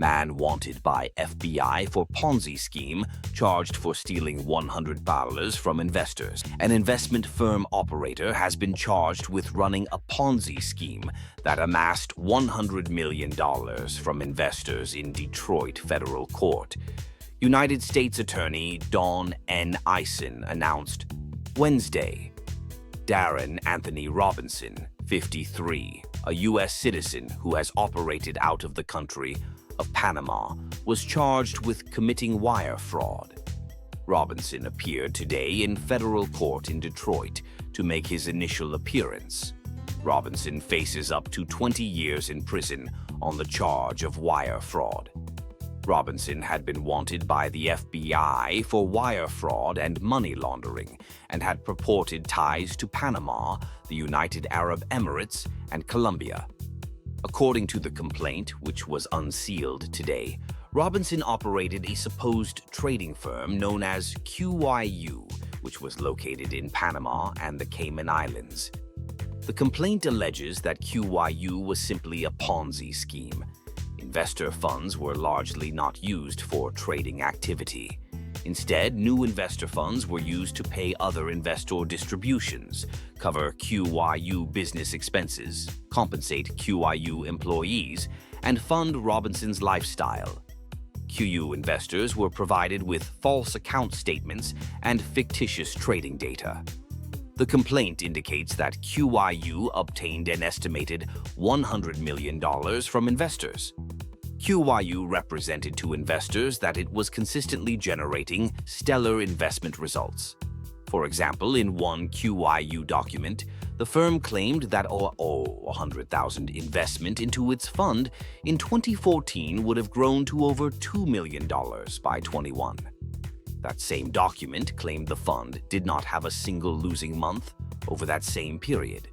Man wanted by FBI for Ponzi scheme, charged for stealing $100 from investors. An investment firm operator has been charged with running a Ponzi scheme that amassed $100 million from investors in Detroit federal court. United States Attorney Darren Anthony announced Wednesday. Darren Anthony Robinson, 53, a U.S. citizen who has operated out of the country of Panama, was charged with committing wire fraud. Robinson appeared today in federal court in Detroit to make his initial appearance. Robinson faces up to 20 years in prison on the charge of wire fraud. Robinson had been wanted by the FBI for wire fraud and money laundering and had purported ties to Panama, the United Arab Emirates, and Colombia. According to the complaint, which was unsealed today, Robinson operated a supposed trading firm known as QYU, which was located in Panama and the Cayman Islands. The complaint alleges that QYU was simply a Ponzi scheme. Investor funds were largely not used for trading activity. Instead, new investor funds were used to pay other investor distributions, cover QYU business expenses, compensate QYU employees, and fund Robinson's lifestyle. QYU investors were provided with false account statements and fictitious trading data. The complaint indicates that QYU obtained an estimated $100 million from investors. QYU represented to investors that it was consistently generating stellar investment results. For example, in one QYU document, the firm claimed that $100,000 investment into its fund in 2014 would have grown to over $2 million by 21. That same document claimed the fund did not have a single losing month over that same period.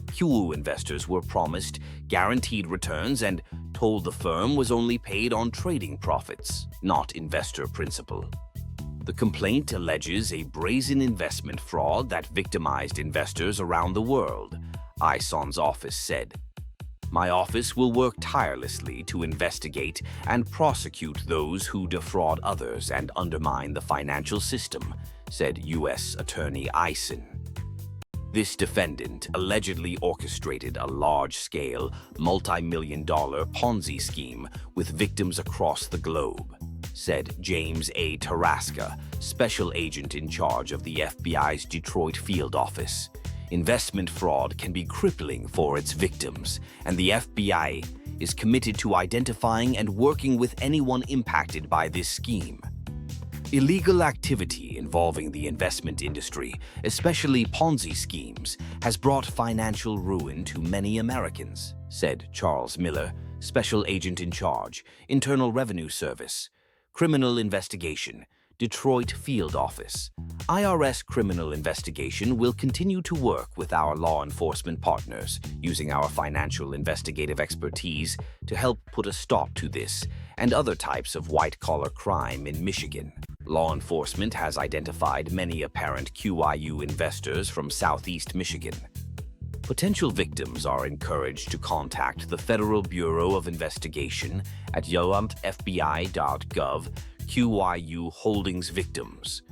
QYU investors were promised guaranteed returns and told the firm was only paid on trading profits, not investor principal. The complaint alleges a brazen investment fraud that victimized investors around the world, Ison's office said. My office will work tirelessly to investigate and prosecute those who defraud others and undermine the financial system, said U.S. Attorney Ison. This defendant allegedly orchestrated a large-scale, multi-million-dollar Ponzi scheme with victims across the globe, said James A. Tarasca, special agent in charge of the FBI's Detroit field office. Investment fraud can be crippling for its victims, and the FBI is committed to identifying and working with anyone impacted by this scheme. Illegal activity involving the investment industry, especially Ponzi schemes, has brought financial ruin to many Americans, said Charles Miller, Special Agent in Charge, Internal Revenue Service, Criminal Investigation, Detroit Field Office. IRS Criminal Investigation will continue to work with our law enforcement partners, using our financial investigative expertise to help put a stop to this and other types of white-collar crime in Michigan. Law enforcement has identified many apparent QYU investors from southeast Michigan. Potential victims are encouraged to contact the Federal Bureau of Investigation at fbi.gov QYU Holdings victims.